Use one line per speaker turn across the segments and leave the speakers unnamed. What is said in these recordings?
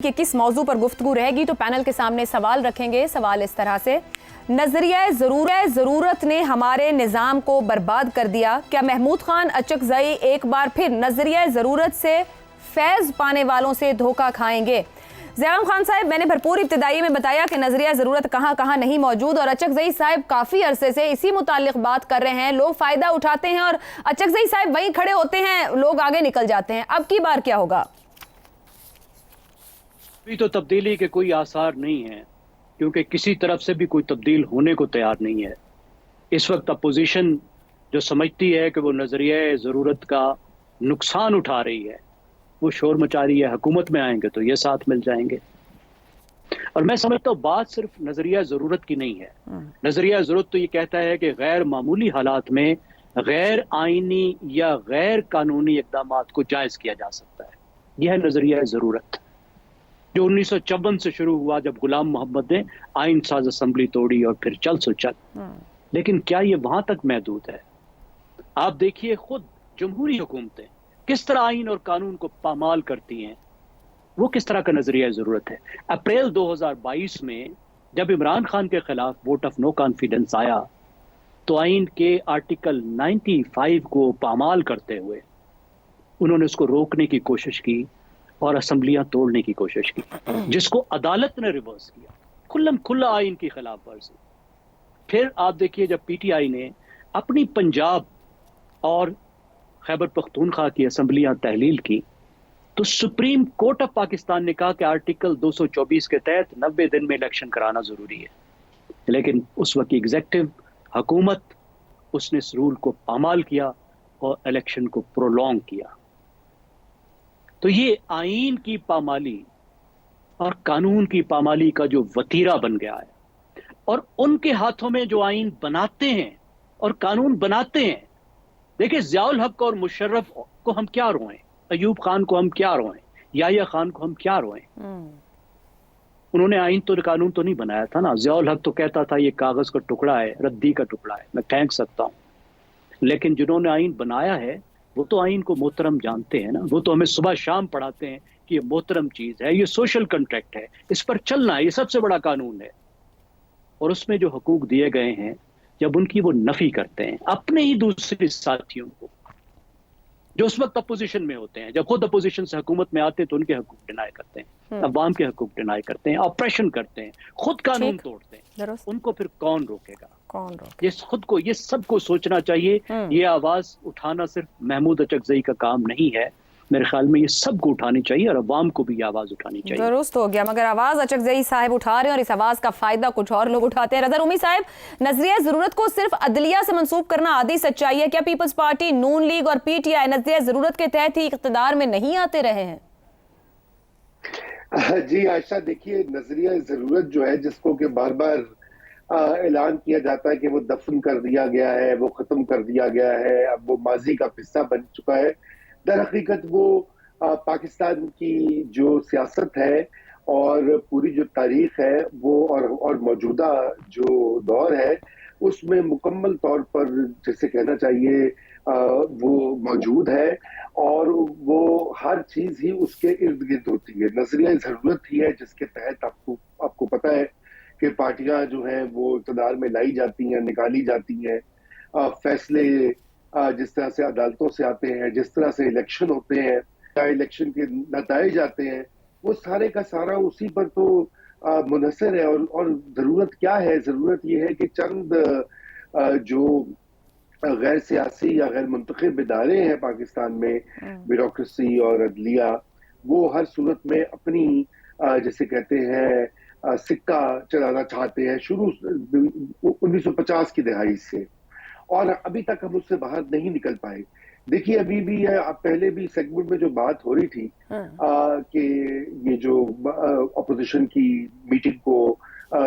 کہ کس موضوع پر گفتگو رہے گی تو پینل کے سامنے سوال رکھیں گے. سوال اس طرح سے: نظریہ ضرورت نے ہمارے نظام کو برباد کر دیا. کیا محمود خان اچکزئی ایک بار پھر نظریہ ضرورت سے فیض پانے والوں سے دھوکہ کھائیں گے؟ ضیاء خان صاحب، میں نے بھرپور ابتدائی میں بتایا کہ نظریہ ضرورت کہاں کہاں نہیں موجود، اور اچکزئی صاحب کافی عرصے سے اسی متعلق بات کر رہے ہیں. لوگ فائدہ اٹھاتے ہیں اور اچکزئی صاحب وہیں کھڑے ہوتے ہیں، لوگ آگے نکل جاتے ہیں. اب کی بار کیا ہوگا؟
تو تبدیلی کے کوئی آثار نہیں ہیں، کیونکہ کسی طرف سے بھی کوئی تبدیل ہونے کو تیار نہیں ہے. اس وقت اپوزیشن جو سمجھتی ہے کہ وہ نظریہ ضرورت کا نقصان اٹھا رہی ہے، وہ شور مچا رہی ہے. حکومت میں آئیں گے تو یہ ساتھ مل جائیں گے. اور میں سمجھتا ہوں بات صرف نظریہ ضرورت کی نہیں ہے. نظریہ ضرورت تو یہ کہتا ہے کہ غیر معمولی حالات میں غیر آئینی یا غیر قانونی اقدامات کو جائز کیا جا سکتا ہے. یہ ہے نظریہ ضرورت، جو 1954 سے شروع ہوا جب غلام محمد نے آئین ساز اسمبلی توڑی اور پھر چل سو چل. لیکن کیا یہ وہاں تک محدود ہے؟ آپ دیکھیے خود جمہوری حکومتیں کس طرح آئین اور قانون کو پامال کرتی ہیں. وہ کس طرح کا نظریہ ضرورت ہے؟ اپریل 2022 میں جب عمران خان کے خلاف ووٹ آف نو کانفیڈنس آیا تو آئین کے آرٹیکل 95 کو پامال کرتے ہوئے انہوں نے اس کو روکنے کی کوشش کی اور اسمبلیاں توڑنے کی کوشش کی، جس کو عدالت نے ریورس کیا. کھلم کھلا آئین کی خلاف ورزی. پھر آپ دیکھیے جب پی ٹی آئی نے اپنی پنجاب اور خیبر پختونخوا کی اسمبلیاں تحلیل کی تو سپریم کورٹ آف پاکستان نے کہا کہ آرٹیکل 224 کے تحت 90 دن میں الیکشن کرانا ضروری ہے. لیکن اس وقت کی ایگزیکٹو حکومت اس نے اس رول کو پامال کیا اور الیکشن کو پرولونگ کیا. تو یہ آئین کی پامالی اور قانون کی پامالی کا جو وتیرہ بن گیا ہے، اور ان کے ہاتھوں میں جو آئین بناتے ہیں اور قانون بناتے ہیں. دیکھیں ضیاء الحق اور مشرف کو ہم کیا روئیں، ایوب خان کو ہم کیا روئیں، یحییٰ خان کو ہم کیا روئیں. انہوں نے آئین تو قانون تو نہیں بنایا تھا نا. ضیاء الحق تو کہتا تھا یہ کاغذ کا ٹکڑا ہے، ردی کا ٹکڑا ہے، میں پھینک سکتا ہوں. لیکن جنہوں نے آئین بنایا ہے وہ تو آئین کو محترم جانتے ہیں نا. وہ تو ہمیں صبح شام پڑھاتے ہیں کہ یہ محترم چیز ہے، یہ سوشل کنٹریکٹ ہے، اس پر چلنا ہے، یہ سب سے بڑا قانون ہے. اور اس میں جو حقوق دیے گئے ہیں جب ان کی وہ نفی کرتے ہیں اپنے ہی دوسرے ساتھیوں کو جو اس وقت اپوزیشن میں ہوتے ہیں، جب خود اپوزیشن سے حکومت میں آتے ہیں تو ان کے حقوق ڈینائی کرتے ہیں، عوام کے حقوق ڈینائی کرتے ہیں، آپریشن کرتے ہیں، خود قانون توڑتے ہیں. ان کو پھر کون روکے گا؟ یہ سب کو سوچنا چاہیے. یہ آواز اٹھانا صرف محمود اچکزئی کا کام نہیں ہے، میرے خیال میں یہ سب کو اٹھانی چاہیے اور عوام کو بھی یہ آواز اٹھانی چاہیے.
درست ہو گیا، مگر آواز اچکزئی صاحب اٹھا رہے ہیں اور اس آواز کا فائدہ کچھ اور لوگ اٹھاتے ہیں. رضا رومی صاحب، نظریہ ضرورت کو صرف عدلیہ سے منسوب کرنا آدھی سچائی ہے. کیا پیپلز پارٹی، نون لیگ اور پی ٹی آئی نظریہ ضرورت کے تحت ہی اقتدار میں نہیں آتے رہے ہیں؟
جی عائشہ، دیکھیے نظریہ ضرورت جو ہے جس کو کہ بار بار اعلان کیا جاتا ہے کہ وہ دفن کر دیا گیا ہے، وہ ختم کر دیا گیا ہے، اب وہ ماضی کا قصہ بن چکا ہے. در حقیقت وہ پاکستان کی جو سیاست ہے اور پوری جو تاریخ ہے وہ اور موجودہ جو دور ہے اس میں مکمل طور پر جیسے کہنا چاہیے وہ موجود ہے، اور وہ ہر چیز ہی اس کے ارد گرد ہوتی ہے. نظریہ ضرورت ہی ہے جس کے تحت آپ کو پتہ ہے کہ پارٹیاں جو ہیں وہ اقتدار میں لائی جاتی ہیں، نکالی جاتی ہیں. فیصلے جس طرح سے عدالتوں سے آتے ہیں، جس طرح سے الیکشن ہوتے ہیں، الیکشن کے نتائج آتے ہیں، وہ سارے کا سارا اسی پر تو منحصر ہے. اور ضرورت کیا ہے؟ ضرورت یہ ہے کہ چند جو غیر سیاسی یا غیر منتخب ادارے ہیں پاکستان میں، بیوروکریسی اور عدلیہ، وہ ہر صورت میں اپنی جیسے کہتے ہیں سکہ چلانا چاہتے ہیں شروع 1950 کی دہائی سے، اور ابھی تک ہم اس سے باہر نہیں نکل پائے. دیکھیے ابھی بھی پہلے بھی سیگمنٹ میں جو بات ہو رہی تھی کہ یہ جو اپوزیشن کی میٹنگ کو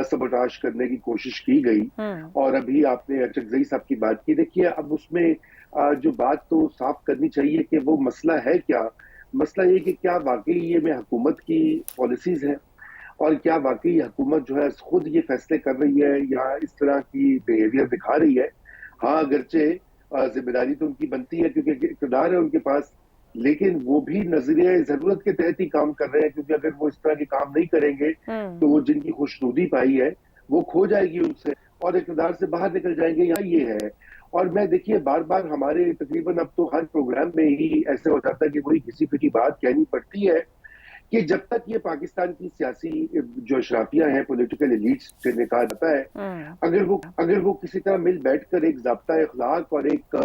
سبوٹاژ کرنے کی کوشش کی گئی، اور ابھی آپ نے اچکزئی صاحب کی بات کی. دیکھیے اب اس میں جو بات تو صاف کرنی چاہیے کہ وہ مسئلہ ہے کیا. مسئلہ یہ کہ کیا واقعی یہ میں حکومت کی پالیسیز ہیں، اور کیا واقعی حکومت جو ہے خود یہ فیصلے کر رہی ہے یا اس طرح کی بیہیویئر دکھا رہی ہے. ہاں اگرچہ ذمہ داری تو ان کی بنتی ہے کیونکہ اقتدار ہے ان کے پاس، لیکن وہ بھی نظریہ ضرورت کے تحت ہی کام کر رہے ہیں، کیونکہ اگر وہ اس طرح کے کام نہیں کریں گے تو وہ جن کی خوشنودی پائی ہے وہ کھو جائے گی ان سے اور اقتدار سے باہر نکل جائیں گے. یہاں یہ ہے. اور میں دیکھیے بار بار ہمارے تقریباً اب تو ہر پروگرام میں ہی ایسے ہو جاتا ہے کہ وہی کسی پہ کی بات کہنی پڑتی ہے کہ جب تک یہ پاکستان کی سیاسی جو اشرافیاں ہیں، پولیٹیکل ایلیٹس جنہیں کہا جاتا ہے، اگر وہ کسی طرح مل بیٹھ کر ایک ضابطہ اخلاق اور ایک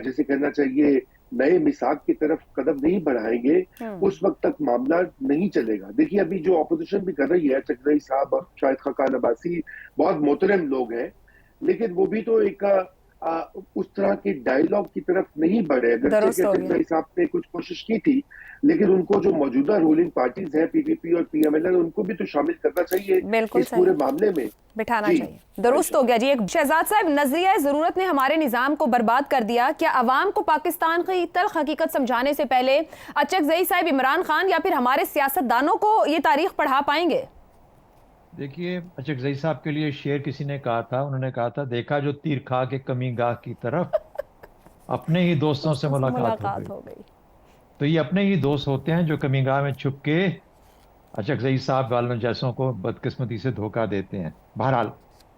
جیسے کہنا چاہیے نئے میثاق کی طرف قدم نہیں بڑھائیں گے، اس وقت تک معاملہ نہیں چلے گا. دیکھیے ابھی جو اپوزیشن بھی کر رہی ہے، چکزئی صاحب اور شاہد خاقان عباسی بہت محترم لوگ ہیں، لیکن وہ بھی تو ایک اس طرح کے ڈائیلاگ کی طرف نہیں بڑھے. اگرچہ چکزئی صاحب نے کچھ کوشش کی تھی، لیکن ان کو جو موجودہ رولنگ پارٹیز ہیں پی پی پی اور پی ایم ایل ان کو بھی تو شامل کرنا چاہیے اس پورے معاملے میں،
بٹھانا چاہیے. درست ہو گیا جی. ایک شہزاد صاحب، نظریہ ضرورت نے ہمارے نظام کو برباد کر دیا. کیا عوام کو پاکستان کی تلخ حقیقت سمجھانے سے پہلے اچکزئی صاحب عمران خان یا پھر ہمارے سیاست دانوں کو یہ تاریخ پڑھا پائیں گے؟
دیکھیے اچکزئی صاحب کے لیے شعر کسی نے کہا تھا، انہوں نے کہا تھا دیکھا جو تیر کھا کے کمی گاہ کی طرف اپنے ہی دوستوں سے ملاقات ہو گئی. تو یہ اپنے ہی دوست ہوتے ہیں جو کمی گاہ میں چھپ کے اچکزئی صاحب والوں جیسوں کو بدقسمتی سے دھوکہ دیتے ہیں. بہرحال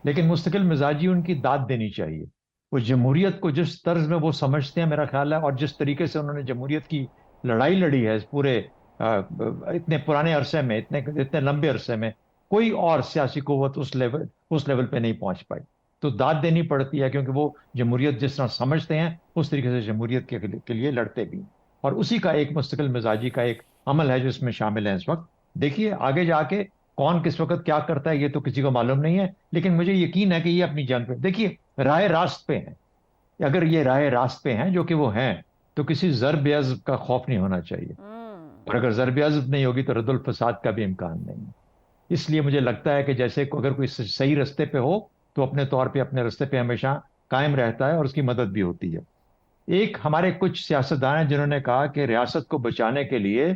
لیکن مستقل مزاجی ان کی داد دینی چاہیے. وہ جمہوریت کو جس طرز میں وہ سمجھتے ہیں میرا خیال ہے، اور جس طریقے سے انہوں نے جمہوریت کی لڑائی لڑی ہے اس پورے اتنے پرانے عرصے میں، اتنے لمبے عرصے میں، کوئی اور سیاسی قوت اس لیول پہ نہیں پہنچ پائی. تو داد دینی پڑتی ہے، کیونکہ وہ جمہوریت جس طرح سمجھتے ہیں اس طریقے سے جمہوریت کے لیے لڑتے بھی ہیں. اور اسی کا ایک مستقل مزاجی کا ایک عمل ہے جو اس میں شامل ہے اس وقت. دیکھیے آگے جا کے کون کس وقت کیا کرتا ہے یہ تو کسی کو معلوم نہیں ہے، لیکن مجھے یقین ہے کہ یہ اپنی جنگ پہ، دیکھیے راہ راست پہ ہیں. اگر یہ راہ راست پہ ہیں جو کہ وہ ہیں، تو کسی ضرب عضب کا خوف نہیں ہونا چاہیے. اور اگر ضرب عضب نہیں ہوگی تو رد الفساد کا بھی امکان نہیں ہے. اس لیے مجھے لگتا ہے کہ جیسے اگر کوئی صحیح رستے پہ ہو تو اپنے طور پہ اپنے رستے پہ ہمیشہ قائم رہتا ہے اور اس کی مدد بھی ہوتی ہے. ایک ہمارے کچھ سیاستدان ہیں جنہوں نے کہا کہ ریاست کو بچانے کے لیے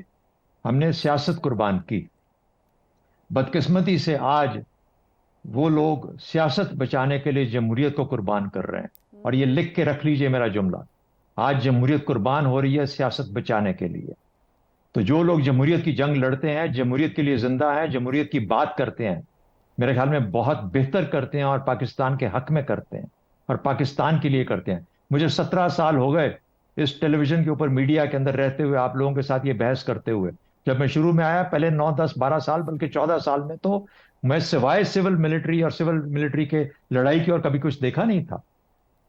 ہم نے سیاست قربان کی. بدقسمتی سے آج وہ لوگ سیاست بچانے کے لیے جمہوریت کو قربان کر رہے ہیں. اور یہ لکھ کے رکھ لیجئے میرا جملہ، آج جمہوریت قربان ہو رہی ہے سیاست بچانے کے لیے. تو جو لوگ جمہوریت کی جنگ لڑتے ہیں، جمہوریت کے لیے زندہ ہیں، جمہوریت کی بات کرتے ہیں، میرے خیال میں بہت بہتر کرتے ہیں اور پاکستان کے حق میں کرتے ہیں اور پاکستان کے لیے کرتے ہیں. مجھے 17 سال ہو گئے اس ٹیلی ویژن کے اوپر میڈیا کے اندر رہتے ہوئے، آپ لوگوں کے ساتھ یہ بحث کرتے ہوئے. جب میں شروع میں آیا پہلے 9 10 12 سال بلکہ 14 سال میں تو میں سوائے سول ملٹری اور سول ملٹری کے لڑائی کی اور کبھی کچھ دیکھا نہیں تھا.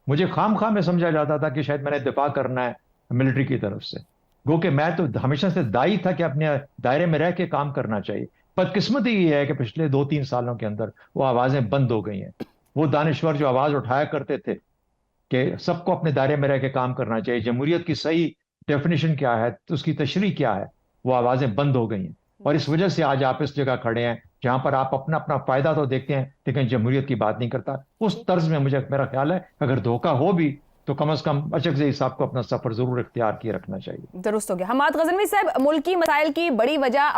مجھے خام خواہ میں سمجھا جاتا تھا کہ شاید میں نے دفاع کرنا ہے ملٹری کی طرف سے، گو کہ میں تو ہمیشہ سے دائی تھا کہ اپنے دائرے میں رہ کے کام کرنا چاہیے. بدقسمتی یہ ہے کہ پچھلے 2 3 سالوں کے اندر وہ آوازیں بند ہو گئی ہیں. وہ دانشور جو آواز اٹھایا کرتے تھے کہ سب کو اپنے دائرے میں رہ کے کام کرنا چاہیے، جمہوریت کی صحیح ڈیفینیشن کیا ہے، اس کی تشریح کیا ہے، وہ آوازیں بند ہو گئی ہیں. اور اس وجہ سے آج آپ اس جگہ کھڑے ہیں جہاں پر آپ اپنا اپنا فائدہ تو دیکھتے ہیں لیکن جمہوریت کی بات نہیں کرتا. اس طرز میں میرا خیال ہے اگر دھوکہ ہو بھی تو کم از کم اچکزئی صاحب کو اپنا سفر ضرور اختیار کیے رکھنا چاہیے.
درست ہو گیا. حماد غزنوی صاحب، ملکی مسائل کی بڑی وجہ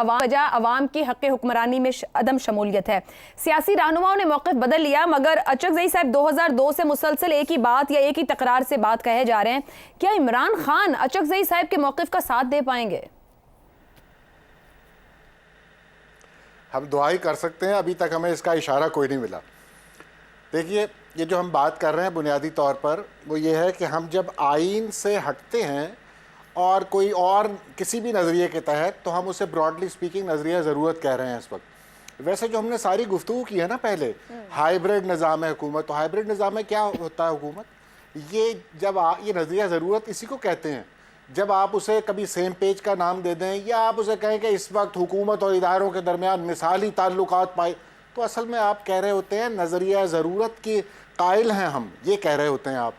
عوام کی حق حکمرانی میں عدم شمولیت ہے. سیاسی رہنماؤں نے موقف بدل لیا، مگر اچکزئی صاحب 2002 سے مسلسل ایک ہی بات یا ایک ہی تکرار سے بات کہے جا رہے ہیں. کیا عمران خان اچکزئی صاحب کے موقف کا ساتھ دے پائیں گے؟
ہم دعائی کر سکتے ہیں، ابھی تک ہمیں اس کا اشارہ کوئی نہیں ملا. دیکھیے یہ جو ہم بات کر رہے ہیں بنیادی طور پر وہ یہ ہے کہ ہم جب آئین سے ہٹتے ہیں اور کوئی اور کسی بھی نظریے کے تحت، تو ہم اسے براڈلی سپیکنگ نظریہ ضرورت کہہ رہے ہیں اس وقت. ویسے جو ہم نے ساری گفتگو کی ہے نا پہلے، ہائیبرڈ نظام حکومت، تو ہائیبرڈ نظام میں کیا ہوتا ہے حکومت؟ یہ جب یہ نظریہ ضرورت اسی کو کہتے ہیں. جب آپ اسے کبھی سیم پیج کا نام دے دیں یا آپ اسے کہیں کہ اس وقت حکومت اور اداروں کے درمیان مثالی تعلقات پائے، تو اصل میں آپ کہہ رہے ہوتے ہیں نظریہ ضرورت کی قائل ہیں ہم، یہ کہہ رہے ہوتے ہیں آپ.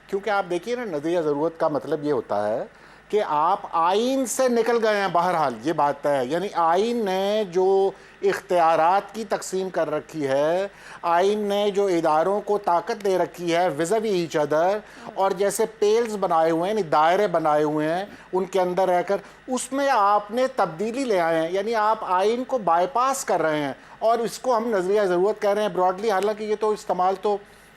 کیونکہ آپ دیکھیے نا، نظریہ ضرورت کا مطلب یہ ہوتا ہے کہ آپ آئین سے نکل گئے ہیں. بہرحال یہ بات ہے، یعنی آئین نے جو اختیارات کی تقسیم کر رکھی ہے، آئین نے جو اداروں کو طاقت دے رکھی ہے وزوی ایچ ادر، اور جیسے پیلز بنائے ہوئے ہیں، یعنی دائرے بنائے ہوئے ہیں ان کے اندر رہ کر، اس میں آپ نے تبدیلی لے آئے ہیں. یعنی آپ آئین کو بائی پاس کر رہے ہیں اور اس کو ہم نظریہ ضرورت کہہ رہے ہیں براڈلی. حالانکہ یہ تو استعمال تو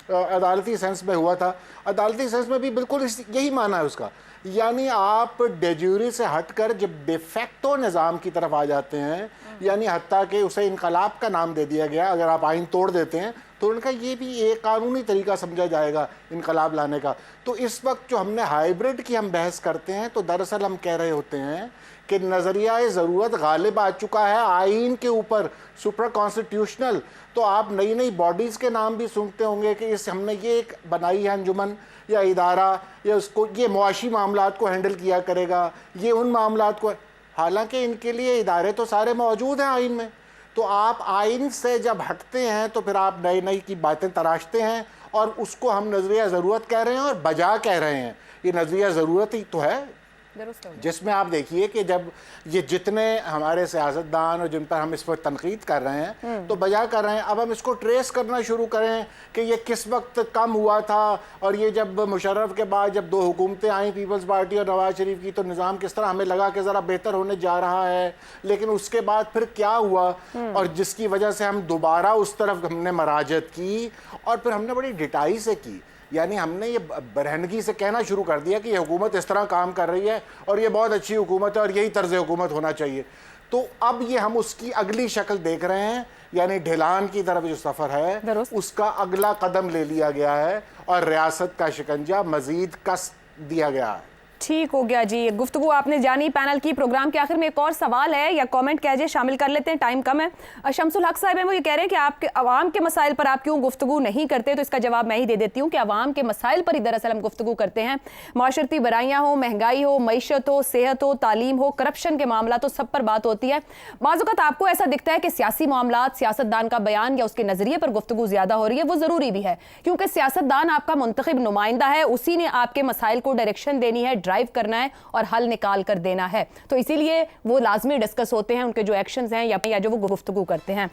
عدالتی سینس میں ہوا تھا. عدالتی سینس میں بھی بالکل یہی معنی ہے اس کا. یعنی آپ ڈیجوری سے ہٹ کر جب ڈیفیکٹو نظام کی طرف آ جاتے ہیں، یعنی حتیٰ کہ اسے انقلاب کا نام دے دیا گیا، اگر آپ آئین توڑ دیتے ہیں تو ان کا یہ بھی ایک قانونی طریقہ سمجھا جائے گا انقلاب لانے کا۔ تو اس وقت جو ہم نے ہائیبرڈ کی ہم بحث کرتے ہیں تو دراصل ہم کہہ رہے ہوتے ہیں کہ نظریہ ضرورت غالب آ چکا ہے آئین کے اوپر، سپرا کانسٹیٹیوشنل۔ تو آپ نئی نئی باڈیز کے نام بھی سنتے ہوں گے کہ ہم نے یہ ایک بنائی ہے انجمن یا ادارہ، یا اس کو یہ معاشی معاملات کو ہینڈل کیا کرے گا، یہ ان معاملات کو، حالانکہ ان کے لیے ادارے تو سارے موجود ہیں آئین میں۔ تو آپ آئین سے جب ہٹتے ہیں تو پھر آپ نئی نئی کی باتیں تراشتے ہیں، اور اس کو ہم نظریہ ضرورت کہہ رہے ہیں اور بجا کہہ رہے ہیں۔ یہ نظریہ ضرورت ہی تو ہے جس میں آپ دیکھیے کہ جب یہ جتنے ہمارے سیاستدان اور جن پر ہم اس پر تنقید کر رہے ہیں تو بجا کر رہے ہیں، اب ہم اس کو ٹریس کرنا شروع کریں کہ یہ کس وقت کم ہوا تھا، اور یہ جب مشرف کے بعد جب 2 حکومتیں آئیں پیپلز پارٹی اور نواز شریف کی تو نظام کس طرح ہمیں لگا کہ ذرا بہتر ہونے جا رہا ہے، لیکن اس کے بعد پھر کیا ہوا، اور جس کی وجہ سے ہم دوبارہ اس طرف ہم نے مراجعت کی، اور پھر ہم نے بڑی ڈٹائی سے کی۔ یعنی ہم نے یہ برہنگی سے کہنا شروع کر دیا کہ یہ حکومت اس طرح کام کر رہی ہے اور یہ بہت اچھی حکومت ہے اور یہی طرز حکومت ہونا چاہیے۔ تو اب یہ ہم اس کی اگلی شکل دیکھ رہے ہیں، یعنی ڈھلان کی طرف جو سفر ہے اس کا اگلا قدم لے لیا گیا ہے، اور ریاست کا شکنجہ مزید کس دیا گیا ہے۔
ٹھیک ہو گیا جی، گفتگو آپ نے جانی پینل کی۔ پروگرام کے آخر میں ایک اور سوال ہے یا کامنٹ کہہ جائے، شامل کر لیتے ہیں، ٹائم کم ہے۔ شمس الحق صاحب ہیں، وہ یہ کہہ رہے ہیں کہ آپ کے عوام کے مسائل پر آپ کیوں گفتگو نہیں کرتے، تو اس کا جواب میں ہی دے دیتی ہوں کہ عوام کے مسائل پر ہی دراصل ہم گفتگو کرتے ہیں۔ معاشرتی برائیاں ہو، مہنگائی ہو، معیشت ہو، صحت ہو، تعلیم ہو، کرپشن کے معاملات، تو سب پر بات ہوتی ہے۔ بعض اوقات آپ کو ایسا دکھتا ہے کہ سیاسی معاملات، سیاستدان کا بیان یا اس کے نظریے پر گفتگو زیادہ ہو رہی ہے، وہ ضروری بھی ہے، کیونکہ سیاستدان آپ کا منتخب نمائندہ ہے، اسی نے آپ کے مسائل کو ڈائریکشن دینی ہے، ڈرائیو کرنا ہے اور حل نکال کر دینا ہے، تو اسی لیے وہ لازمی ڈسکس ہوتے ہیں، ان کے جو ایکشنز ہیں یا جو وہ گفتگو کرتے ہیں۔